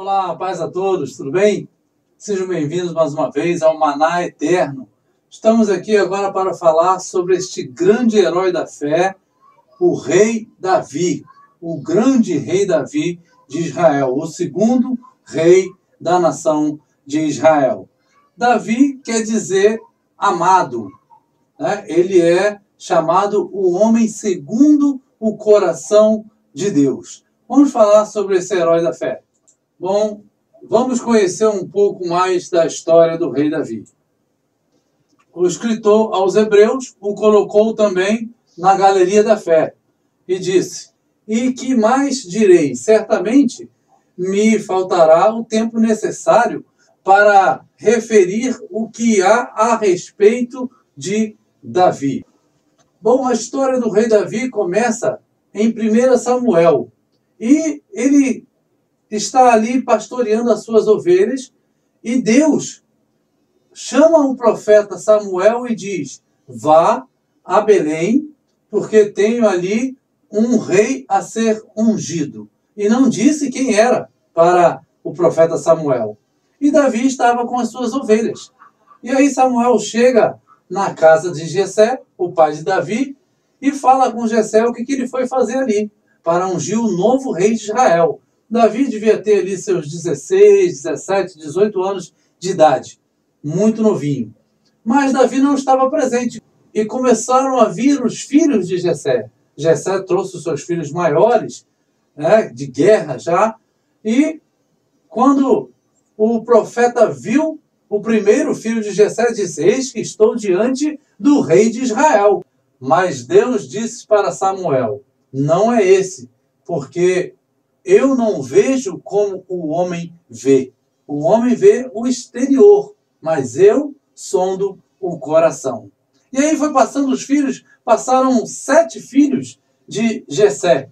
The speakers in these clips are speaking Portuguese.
Olá, paz a todos, tudo bem? Sejam bem-vindos mais uma vez ao Maná Eterno. Estamos aqui agora para falar sobre este grande herói da fé, o rei Davi, o grande rei Davi de Israel, o segundo rei da nação de Israel. Davi quer dizer amado, né? Ele é chamado o homem segundo o coração de Deus. Vamos falar sobre esse herói da fé. Bom, vamos conhecer um pouco mais da história do rei Davi. O escritor aos Hebreus o colocou também na galeria da fé e disse: "E que mais direi? Certamente me faltará o tempo necessário para referir o que há a respeito de Davi." Bom, a história do rei Davi começa em 1 Samuel. E ele está ali pastoreando as suas ovelhas, e Deus chama o profeta Samuel e diz: "Vá a Belém, porque tenho ali um rei a ser ungido." E não disse quem era para o profeta Samuel. E Davi estava com as suas ovelhas. E aí Samuel chega na casa de Jessé, o pai de Davi, e fala com Jessé o que ele foi fazer ali, para ungir o novo rei de Israel. Davi devia ter ali seus 16, 17, 18 anos de idade, muito novinho. Mas Davi não estava presente, e começaram a vir os filhos de Jessé. Jessé trouxe os seus filhos maiores, né, de guerra já, e quando o profeta viu o primeiro filho de Jessé, disse: "Eis que estou diante do rei de Israel." Mas Deus disse para Samuel: "Não é esse, porque eu não vejo como o homem vê. O homem vê o exterior, mas eu sondo o coração." E aí foi passando os filhos, passaram 7 filhos de Jessé.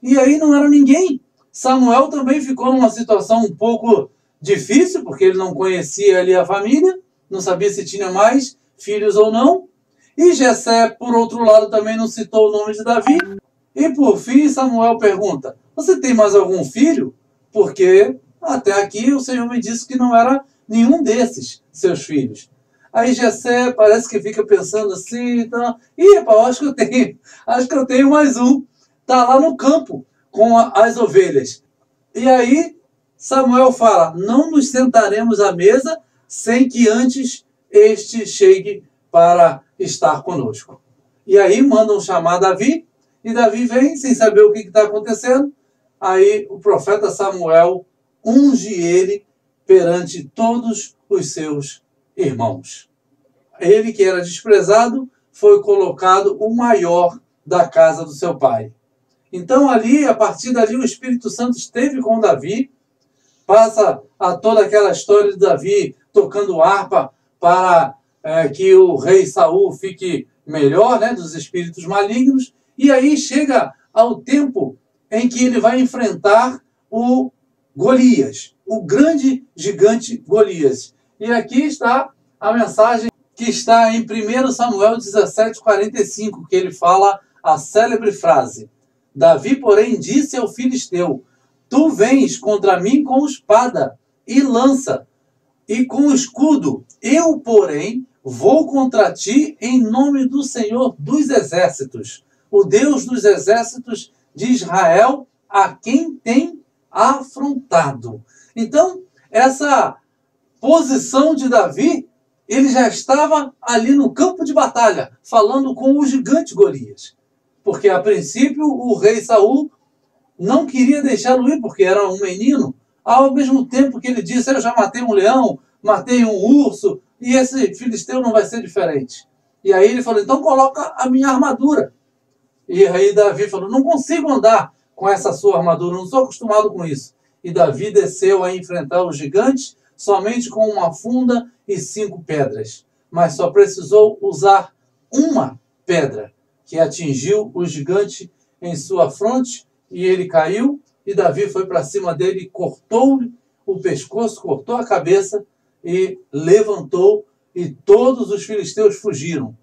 E aí não era ninguém. Samuel também ficou numa situação um pouco difícil, porque ele não conhecia ali a família, não sabia se tinha mais filhos ou não. E Jessé, por outro lado, também não citou o nome de Davi. E por fim, Samuel pergunta: "Você tem mais algum filho? Porque até aqui o Senhor me disse que não era nenhum desses seus filhos." Aí Jessé parece que fica pensando assim, então, acho que eu tenho mais um. Está lá no campo com as ovelhas. E aí Samuel fala: "Não nos sentaremos à mesa sem que antes este chegue para estar conosco." E aí mandam chamar Davi, e Davi vem sem saber o que está acontecendo. Aí o profeta Samuel unge ele perante todos os seus irmãos. Ele, que era desprezado, foi colocado o maior da casa do seu pai. Então ali, a partir dali, o Espírito Santo esteve com Davi. Passa a toda aquela história de Davi tocando harpa para que o rei Saul fique melhor, né, dos espíritos malignos. E aí chega ao tempo em que ele vai enfrentar o Golias, o grande gigante Golias. E aqui está a mensagem que está em 1 Samuel 17:45, que ele fala a célebre frase: "Davi, porém, disse ao filisteu: Tu vens contra mim com espada e lança e com escudo. Eu, porém, vou contra ti em nome do Senhor dos Exércitos, o Deus dos Exércitos de Israel, a quem tem afrontado." Então, essa posição de Davi, ele já estava ali no campo de batalha, falando com o gigante Golias. Porque, a princípio, o rei Saul não queria deixá-lo ir, porque era um menino, ao mesmo tempo que ele disse: "Eu já matei um leão, matei um urso, e esse filisteu não vai ser diferente." E aí ele falou: "Então coloca a minha armadura." E aí Davi falou: "Não consigo andar com essa sua armadura, não sou acostumado com isso." E Davi desceu a enfrentar os gigantes somente com uma funda e 5 pedras. Mas só precisou usar uma pedra, que atingiu o gigante em sua fronte, e ele caiu, e Davi foi para cima dele, cortou o pescoço, cortou a cabeça e levantou, e todos os filisteus fugiram.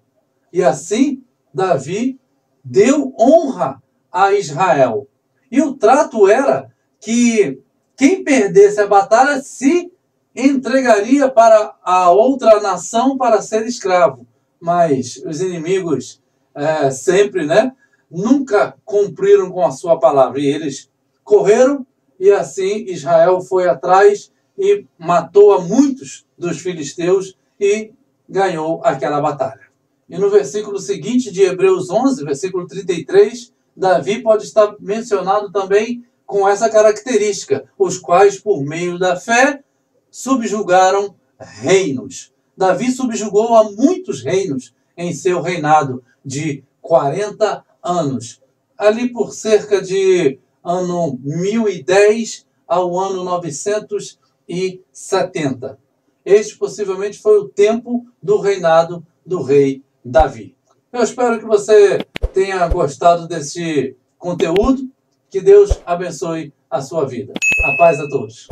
E assim Davi deu honra a Israel. E o trato era que quem perdesse a batalha se entregaria para a outra nação para ser escravo. Mas os inimigos sempre, nunca cumpriram com a sua palavra. E eles correram e assim Israel foi atrás e matou a muitos dos filisteus e ganhou aquela batalha. E no versículo seguinte de Hebreus 11, versículo 33, Davi pode estar mencionado também com essa característica, os quais, por meio da fé, subjugaram reinos. Davi subjugou a muitos reinos em seu reinado de 40 anos. Ali por cerca de ano 1010 ao ano 970. Este possivelmente foi o tempo do reinado do rei Davi. Eu espero que você tenha gostado desse conteúdo. Que Deus abençoe a sua vida. A paz a todos.